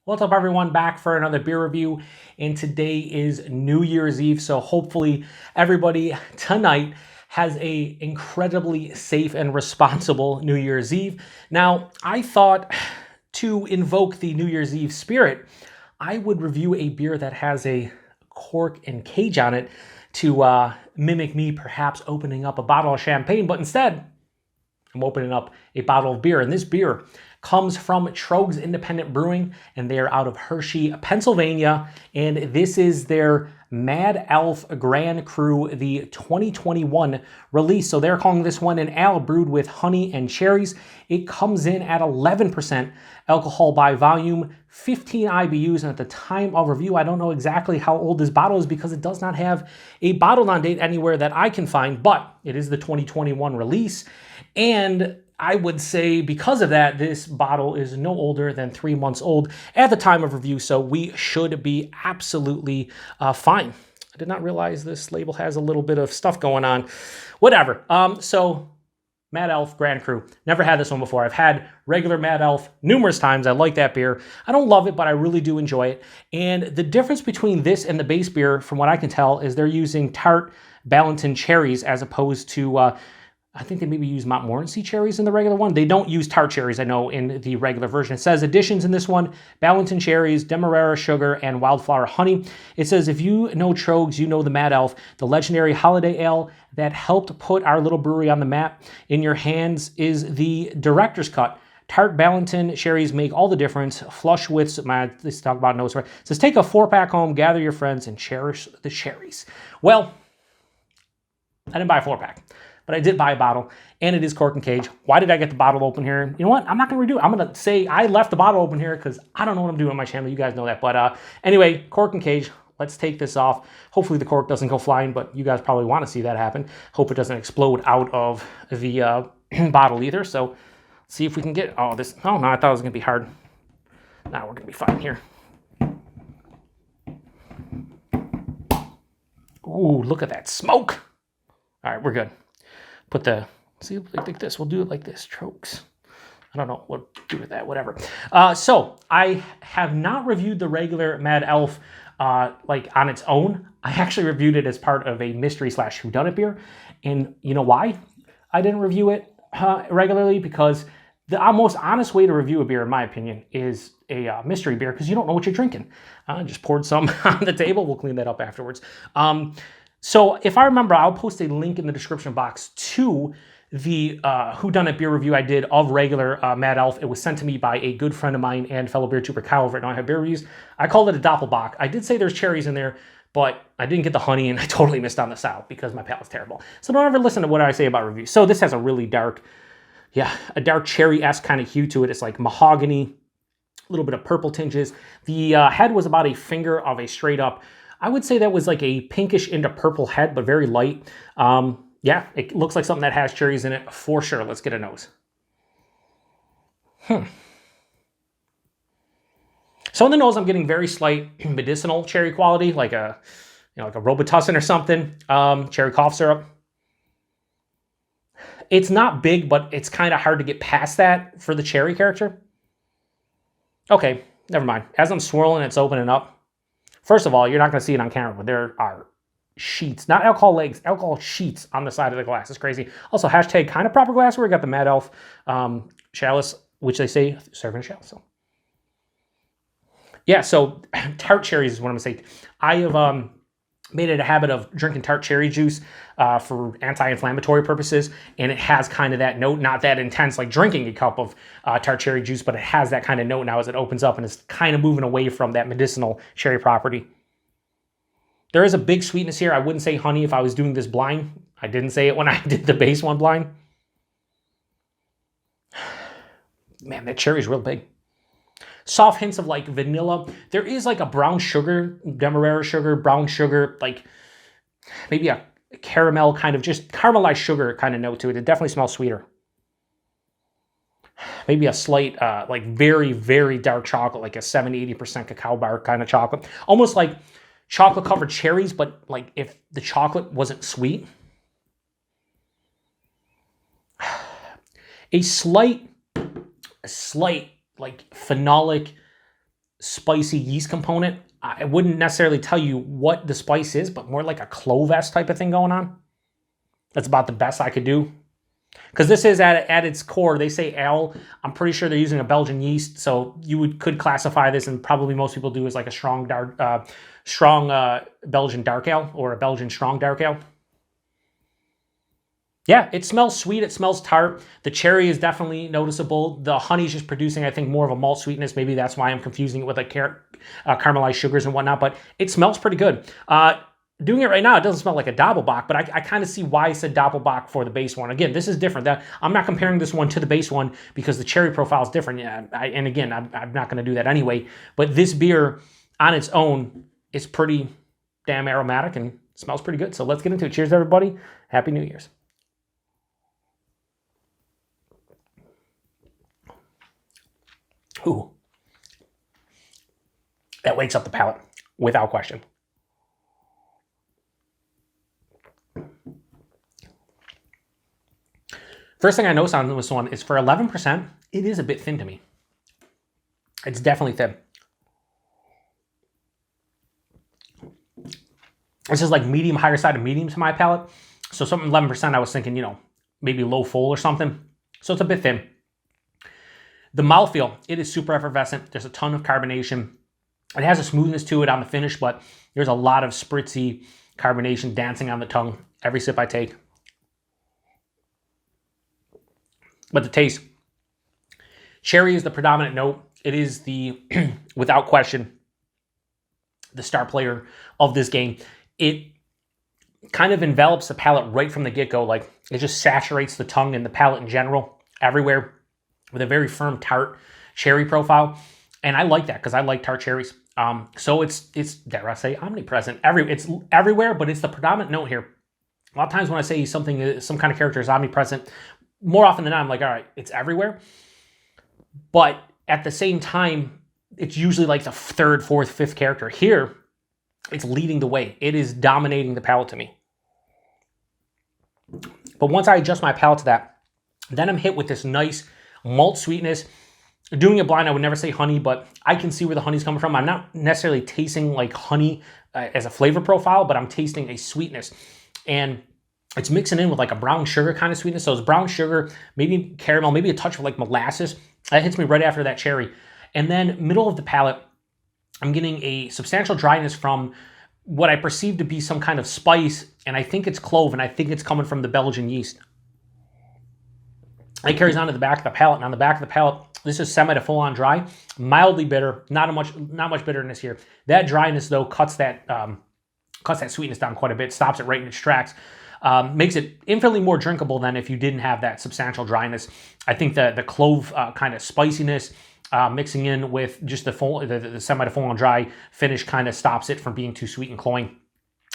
What's up, everyone? Back for another beer review, and today is New Year's Eve, so hopefully everybody tonight has a incredibly safe and responsible New Year's Eve. Now, I thought to invoke the New Year's Eve spirit, I would review a beer that has a cork and cage on it to mimic me perhaps opening up a bottle of champagne, but instead, I'm opening up a bottle of beer, and this beer comes from Tröegs Independent Brewing, and they are out of Hershey, Pennsylvania, and this is their Mad Elf Grand Cru, the 2021 release. So they're calling this one an ale brewed with honey and cherries. It comes in at 11% alcohol by volume, 15 IBUs, and at the time of review, I don't know exactly how old this bottle is because it does not have a bottle on date anywhere that I can find, but it is the 2021 release, and I would say because of that, this bottle is no older than 3 months old at the time of review, so we should be absolutely fine. I did not realize this label has a little bit of stuff going on. Whatever. So Mad Elf Grand Cru. Never had this one before. I've had regular Mad Elf numerous times. I like that beer. I don't love it, but I really do enjoy it. And the difference between this and the base beer, from what I can tell, is they're using Tart Balaton cherries as opposed to I think they maybe use Montmorency cherries in the regular one. They don't use tart cherries, I know, in the regular version. It says additions in this one: Balaton cherries, Demerara sugar, and wildflower honey. It says, if you know Tröegs, you know the Mad Elf, the legendary holiday ale that helped put our little brewery on the map. In your hands is the director's cut. Tart Balaton cherries make all the difference. Flush with, let's talk about notes. It says, take a 4-pack home, gather your friends, and cherish the cherries. Well, I didn't buy a 4-pack. But I did buy a bottle, and it is cork and cage. Why did I get the bottle open here? You know what? I'm not going to redo it. I'm going to say I left the bottle open here because I don't know what I'm doing on my channel. You guys know that. But anyway, cork and cage. Let's take this off. Hopefully the cork doesn't go flying, but you guys probably want to see that happen. Hope it doesn't explode out of the bottle either. So see if we can get, oh, no, I thought it was going to be hard. Now we're going to be fine here. Ooh, look at that smoke. All right, we're good. Put the, see, like this. We'll do it like this, Tröegs. I don't know what to do with that, whatever. So I have not reviewed the regular Mad Elf like on its own. I actually reviewed it as part of a mystery / whodunit beer. And you know why I didn't review it regularly? Because the most honest way to review a beer, in my opinion, is a mystery beer, because you don't know what you're drinking. I just poured some on the table. We'll clean that up afterwards. So if I remember, I'll post a link in the description box to the whodunit beer review I did of regular Mad Elf. It was sent to me by a good friend of mine and fellow beer tuber Kyle over at Now I Have Beer Reviews. I called it a doppelbock. I did say there's cherries in there, but I didn't get the honey, and I totally missed on the sour because my palate's terrible. So don't ever listen to what I say about reviews. So this has a really dark, a dark cherry-esque kind of hue to it. It's like mahogany, a little bit of purple tinges. The head was about a finger of a straight up, I would say that was like a pinkish into purple head, but very light. Yeah, it looks like something that has cherries in it for sure. Let's get a nose. So on the nose, I'm getting very slight medicinal cherry quality, like a, like a Robitussin or something. Cherry cough syrup. It's not big, but it's kind of hard to get past that for the cherry character. Okay, never mind. As I'm swirling, it's opening up. First of all, you're not going to see it on camera, but there are sheets, not alcohol legs, alcohol sheets on the side of the glass. It's crazy. Also, hashtag kind of proper glassware. We got the Mad Elf chalice, which they say serve in a chalice. So yeah, so tart cherries is what I'm going to say. I have made it a habit of drinking tart cherry juice for anti-inflammatory purposes, and it has kind of that note, not that intense like drinking a cup of tart cherry juice, but it has that kind of note now as it opens up, and it's kind of moving away from that medicinal cherry property. There is a big sweetness here. I wouldn't say honey if I was doing this blind. I didn't say it when I did the base one blind. Man, that cherry is real big. Soft hints of like vanilla. There is like a brown sugar, Demerara sugar, brown sugar, like maybe a caramel kind of, just caramelized sugar kind of note to it. It definitely smells sweeter. Maybe a slight, like very, very dark chocolate, like a 70-80% cacao bar kind of chocolate. Almost like chocolate covered cherries, but like if the chocolate wasn't sweet. A slight like phenolic spicy yeast component. I wouldn't necessarily tell you what the spice is, but more like a clove-esque type of thing going on. That's about the best I could do. Because this is at its core, they say ale. I'm pretty sure they're using a Belgian yeast, so you could classify this, and probably most people do, as like a strong Belgian dark ale or a Belgian Strong Dark Ale. Yeah, it smells sweet. It smells tart. The cherry is definitely noticeable. The honey is just producing, I think, more of a malt sweetness. Maybe that's why I'm confusing it with like caramelized sugars and whatnot, but it smells pretty good. Doing it right now, it doesn't smell like a Doppelbock, but I kind of see why I said Doppelbock for the base one. Again, this is different. I'm not comparing this one to the base one because the cherry profile is different. And again, I'm not going to do that anyway. But this beer on its own is pretty damn aromatic and smells pretty good. So let's get into it. Cheers, everybody. Happy New Year's. Ooh. That wakes up the palate, without question. First thing I noticed on this one is for 11%, it is a bit thin to me. It's definitely thin. This is like medium, higher side of medium to my palate. So something 11%, I was thinking, maybe low full or something. So it's a bit thin. The mouthfeel, it is super effervescent. There's a ton of carbonation. It has a smoothness to it on the finish, but there's a lot of spritzy carbonation dancing on the tongue every sip I take. But the taste, cherry is the predominant note. It is the, without question, the star player of this game. It kind of envelops the palate right from the get-go. Like, it just saturates the tongue and the palate in general, everywhere, with a very firm tart cherry profile. And I like that because I like tart cherries. So it's dare I say, omnipresent. It's everywhere, but it's the predominant note here. A lot of times when I say something, some kind of character is omnipresent, more often than not, I'm like, all right, it's everywhere. But at the same time, it's usually like the third, fourth, fifth character. Here, it's leading the way. It is dominating the palate to me. But once I adjust my palate to that, then I'm hit with this nice malt sweetness. Doing it blind, I would never say honey, but I can see where the honey's coming from. I'm not necessarily tasting like honey as a flavor profile, but I'm tasting a sweetness. And it's mixing in with like a brown sugar kind of sweetness. So it's brown sugar, maybe caramel, maybe a touch of like molasses. That hits me right after that cherry. And then middle of the palate, I'm getting a substantial dryness from what I perceive to be some kind of spice. And I think it's clove, and I think it's coming from the Belgian yeast. It carries on to the back of the palate. And on the back of the palate, this is semi to full on dry, mildly bitter, not much bitterness here. That dryness though cuts that sweetness down quite a bit, stops it right in its tracks. Makes it infinitely more drinkable than if you didn't have that substantial dryness. I think the clove kind of spiciness mixing in with just the semi to full on dry finish kind of stops it from being too sweet and cloying.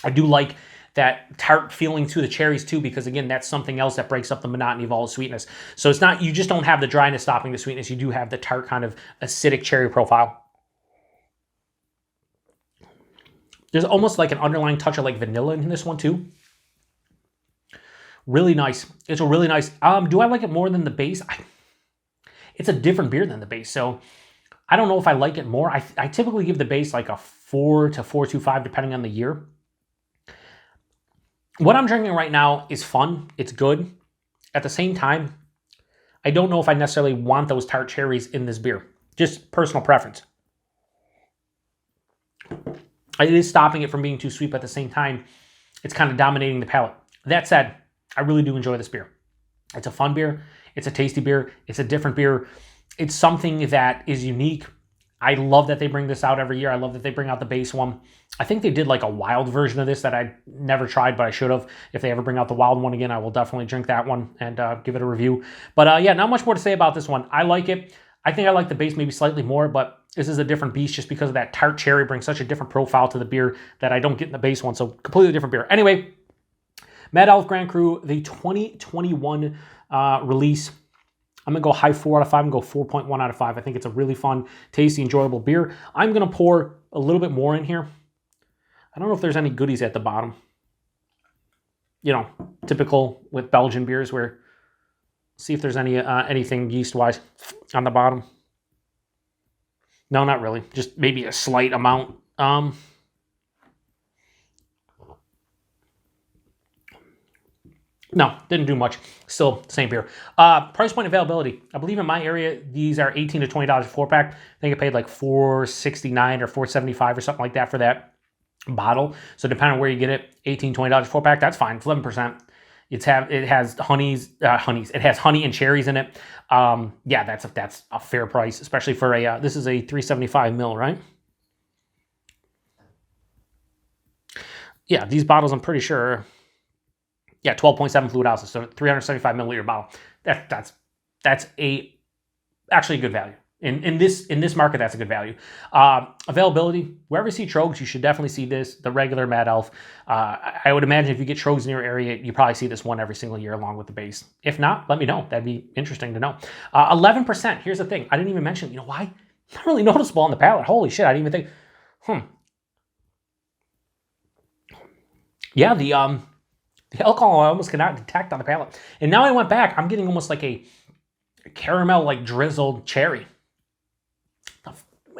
I do like that tart feeling to the cherries too, because again, that's something else that breaks up the monotony of all the sweetness. So it's not, you just don't have the dryness stopping the sweetness. You do have the tart kind of acidic cherry profile. There's almost like an underlying touch of like vanilla in this one too. Really nice. It's a really nice. Do I like it more than the base? It's a different beer than the base, so I don't know if I like it more. I typically give the base like a 4 to 4.25 depending on the year. What I'm drinking right now is fun. It's good. At the same time, I don't know if I necessarily want those tart cherries in this beer. Just personal preference. It is stopping it from being too sweet, but at the same time, it's kind of dominating the palate. That said, I really do enjoy this beer. It's a fun beer. It's a tasty beer. It's a different beer. It's something that is unique. I love that they bring this out every year. I love that they bring out the base one. I think they did like a wild version of this that I never tried, but I should have. If they ever bring out the wild one again, I will definitely drink that one and give it a review. But yeah, not much more to say about this one. I like it. I think I like the base maybe slightly more, but this is a different beast just because of that tart cherry brings such a different profile to the beer that I don't get in the base one. So completely different beer. Anyway, Mad Elf Grand Cru, the 2021 release. I'm going to go high 4 out of 5 and go 4.1 out of 5. I think it's a really fun, tasty, enjoyable beer. I'm going to pour a little bit more in here. I don't know if there's any goodies at the bottom. You know, typical with Belgian beers where, see if there's anything yeast-wise on the bottom. No, not really. Just maybe a slight amount. No, didn't do much. Still, same beer. Price point availability. I believe in my area, these are $18 to $20 a 4-pack. I think I paid like $4.69 or $4.75 or something like that for that bottle. So depending on where you get it, $18, $20 a 4-pack, that's fine. It's 11%. It has it has honey and cherries in it. Yeah, that's a fair price, especially for a this is a 375 ml, right? Yeah, these bottles I'm pretty sure. Yeah, 12.7 fluid ounces, so 375 milliliter bottle. That's actually a good value. In this market, that's a good value. Availability, wherever you see Tröegs, you should definitely see this, the regular Mad Elf. I would imagine if you get Tröegs in your area, you probably see this one every single year along with the base. If not, let me know. That'd be interesting to know. 11%, here's the thing. I didn't even mention, you know why? Not really noticeable on the palate. Holy shit, I didn't even think, Yeah, the alcohol I almost cannot detect on the palate. And now I went back, I'm getting almost like a caramel, like drizzled cherry.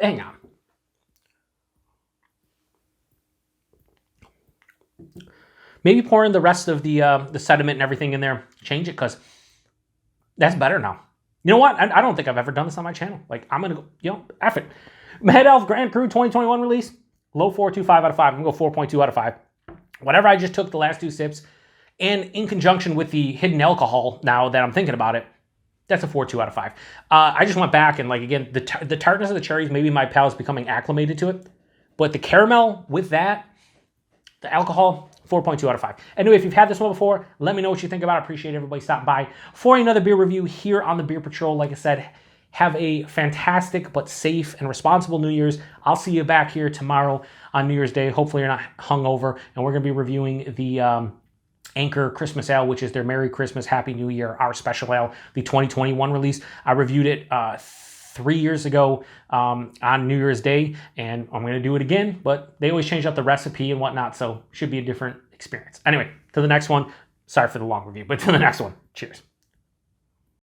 Hang on. Maybe pour in the rest of the sediment and everything in there. Change it, because that's better now. You know what? I don't think I've ever done this on my channel. Like, I'm going to go, F it. Mad Elf Grand Cru 2021 release. Low 4.25 out of 5. I'm going to go 4.2 out of 5. Whatever I just took the last 2 sips, and in conjunction with the hidden alcohol, now that I'm thinking about it, that's a 4.2 out of 5. I just went back and, like, again, the tartness of the cherries, maybe my palate's becoming acclimated to it. But the caramel with that, the alcohol, 4.2 out of 5. Anyway, if you've had this one before, let me know what you think about it. Appreciate everybody stopping by for another beer review here on the Beer Patrol. Like I said, have a fantastic but safe and responsible New Year's. I'll see you back here tomorrow on New Year's Day. Hopefully you're not hungover. And we're going to be reviewing the Anchor Christmas Ale, which is their Merry Christmas, Happy New Year, our special ale, the 2021 release. I reviewed it 3 years ago on New Year's Day, and I'm going to do it again, but they always change up the recipe and whatnot, so it should be a different experience. Anyway, to the next one. Sorry for the long review, but to the next one. Cheers.